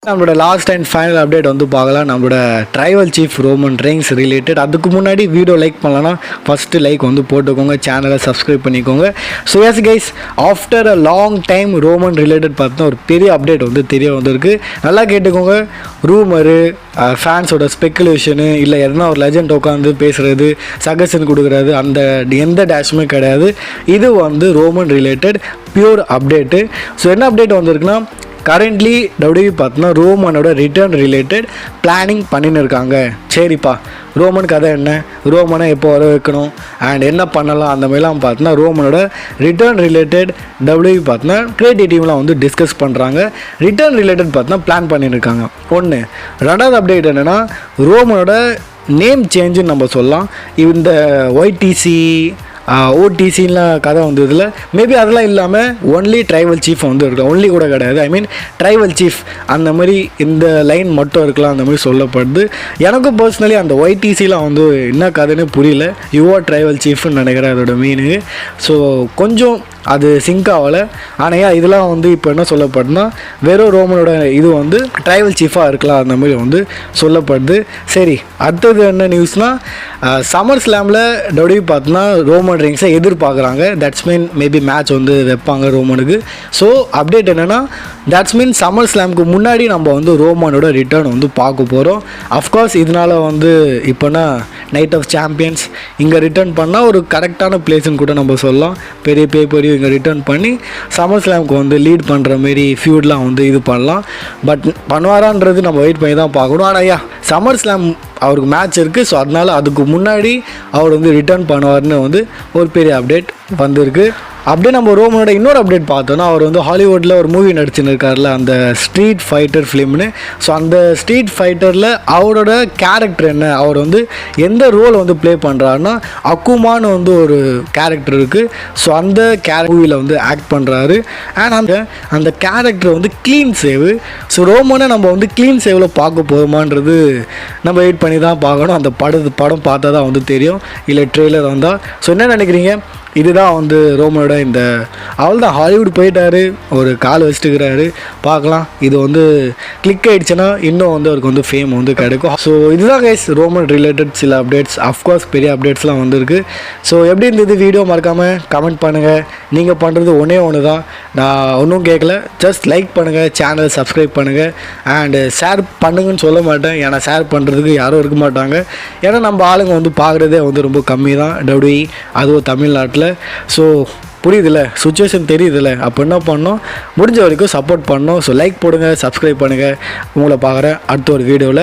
நம்மளோட last and final update வந்து பார்க்கலாம். நம்மளோட tribal chief Roman Reigns related. அதுக்கு முன்னாடி வீடியோ லைக் பண்ணலன்னா ஃபஸ்ட்டு லைக் வந்து போட்டுக்கோங்க, சேனலை சப்ஸ்கிரைப் பண்ணிக்கோங்க. So S guys, after a long time Roman related பார்த்தா ஒரு பெரிய அப்டேட் வந்து தெரிய வந்திருக்கு. நல்லா கேட்டுக்கோங்க. ரூமரு, ஃபேன்ஸோட ஸ்பெக்குலேஷனு, இல்லை எதனா ஒரு லெஜண்ட் உட்காந்து பேசுகிறது, சஜஷன் கொடுக்குறது, அந்த எந்த டேஷுமே கிடையாது. இது வந்து Roman related pure update. So என்ன அப்டேட் வந்திருக்குன்னா, கரண்ட்லி டபிள்யூ பார்த்தோன்னா ரோமனோட ரிட்டர்ன் ரிலேட்டட் பிளானிங் பண்ணின்னு இருக்காங்க. சரிப்பா, ரோமன் கதை என்ன, ரோமனை எப்போ வர வைக்கணும் அண்ட் என்ன பண்ணலாம், அந்த மாதிரிலாம் பார்த்தோன்னா ரோமனோட ரிட்டர்ன் ரிலேட்டட் டபிள்யூ பார்த்தோன்னா கிரியேட்டிவ் டீம்லாம் வந்து டிஸ்கஸ் பண்ணுறாங்க. ரிட்டர்ன் ரிலேட்டட் பார்த்தோன்னா பிளான் பண்ணின்னு இருக்காங்க. ஒன்று. ரெண்டாவது அப்டேட் என்னென்னா, ரோமனோட நேம் சேஞ்சுன்னு நம்ம சொல்லலாம். இந்த ஒய்டிசி ஓடிசின்லாம் கதை வந்து இதில் மேபி அதெல்லாம் இல்லாமல் ஒன்லி ட்ரைபல் சீஃப் வந்து இருக்கலாம். ஒன்லி கூட கிடையாது, ஐ மீன் ட்ரைபல் சீஃப் அந்த மாதிரி இந்த லைன் மட்டும் இருக்கலாம் அந்த மாதிரி சொல்லப்படுது. எனக்கும் பர்சனலி அந்த ஒய்டிசிலாம் வந்து என்ன கதைன்னு புரியல. யுவர் ட்ரைபல் சீஃப்னு நினைக்கிறேன் அதோட மீனிங்கு. ஸோ கொஞ்சம் அது சிங்க் ஆகலை. ஆனால் இதெல்லாம் வந்து இப்போ என்ன சொல்லப்படுதுன்னா, வெறும் ரோமனோட இது வந்து ட்ரைபல் சீஃபாக இருக்கலாம் அந்த மாதிரி வந்து சொல்லப்படுது. சரி, அடுத்தது என்ன நியூஸ்னால், சம்மர் ஸ்லாமில் டபிள்யூ பார்த்தோன்னா ரோமன் ரெயின்ஸை எதிர்பார்க்குறாங்க. தட்ஸ் மீன் மேபி மேட்ச் வந்து வைப்பாங்க ரோமனுக்கு. ஸோ அப்டேட் என்னென்னா, தட்ஸ் மீன் சம்மர் ஸ்லாமுக்கு முன்னாடி நம்ம வந்து ரோமனோட ரிட்டர்ன் வந்து பார்க்க போகிறோம். அஃப்கோர்ஸ் இதனால் வந்து இப்போனா நைட் ஆஃப் சாம்பியன்ஸ் இங்கே ரிட்டர்ன் பண்ணால் ஒரு கரெக்டான பிளேஸ்ன்னு கூட நம்ம சொல்லலாம். பெரிய பேப்பர் இங்கே ரிட்டர்ன் பண்ணி சம்மர் ஸ்லாமுக்கு வந்து லீட் பண்ணுற மாரி ஃபியூட்லாம் வந்து இது பண்ணலாம். பட் பண்ணுவாரான்றது நம்ம வெயிட் பண்ணி தான் பார்க்கணும். ஆனால் சம்மர் ஸ்லாம் அவருக்கு மேட்ச் இருக்குது. ஸோ அதனால் அதுக்கு முன்னாடி அவர் வந்து ரிட்டர்ன் பண்ணுவார்னு வந்து ஒரு பெரிய அப்டேட் வந்திருக்கு. அப்படியே நம்ம ரோமனோட இன்னொரு அப்டேட் பார்த்தோன்னா, அவர் வந்து ஹாலிவுட்டில் ஒரு மூவி நடிச்சுன்னு இருக்கார்ல, அந்த ஸ்ட்ரீட் ஃபைட்டர் ஃபிலிம்னு. ஸோ அந்த ஸ்ட்ரீட் ஃபைட்டரில் அவரோட கேரக்டர் என்ன, அவர் வந்து எந்த ரோல் வந்து ப்ளே பண்ணுறாருன்னா, அக்குமான்னு வந்து ஒரு கேரக்டர் இருக்குது. ஸோ அந்த மூவியில் வந்து ஆக்ட் பண்ணுறாரு. அண்ட் அந்த கேரக்டர் வந்து க்ளீன் சேவ். ஸோ ரோமனை நம்ம வந்து க்ளீன் சேவில் பார்க்க போதுமான்றது நம்ம வெயிட் பண்ணி தான் பார்க்கணும். அந்த படம் பார்த்தா தான் வந்து தெரியும், இல்லை ட்ரெய்லர் வந்தால். ஸோ என்ன நினைக்கிறீங்க? இதுதான் வந்து ரோமனோட இந்த அவள் தான் ஹாலிவுட் போயிட்டாரு, ஒரு கால் வச்சுட்டுக்கிறாரு. பார்க்கலாம், இது வந்து கிளிக் ஆகிடுச்சுன்னா இன்னும் வந்து அவருக்கு வந்து ஃபேம் வந்து கிடைக்கும். ஸோ இதுதான் கைஸ் ரோமன் ரிலேட்டட் சில அப்டேட்ஸ். அஃப்கோர்ஸ் பெரிய அப்டேட்ஸ்லாம் வந்திருக்கு. ஸோ எப்படி இருந்தது வீடியோ மறக்காமல் கமெண்ட் பண்ணுங்கள். நீங்கள் பண்ணுறது ஒன்று தான், நான் ஒன்றும் கேட்கல. ஜஸ்ட் லைக் பண்ணுங்கள், சேனல் சப்ஸ்கிரைப் பண்ணுங்கள் அண்டு ஷேர் பண்ணுங்கன்னு சொல்ல மாட்டேன். ஏன்னா ஷேர் பண்ணுறதுக்கு யாரும் இருக்க மாட்டாங்க. ஏன்னா நம்ம ஆளுங்க வந்து பார்க்குறதே வந்து ரொம்ப கம்மி தான் டபிள்யூஇ, அதுவும் தமிழ்நாட்டில். ஸோ புரியுதில்ல, சுச்சுவேஷன் தெரியுதில்ல. அப்போ என்ன பண்ணோம், முடிஞ்ச வரைக்கும் சப்போர்ட் பண்ணோம். ஸோ லைக் போடுங்க, சப்ஸ்கிரைப் பண்ணுங்கள். உங்களை பார்க்குறேன் அடுத்த ஒரு வீடியோவில்.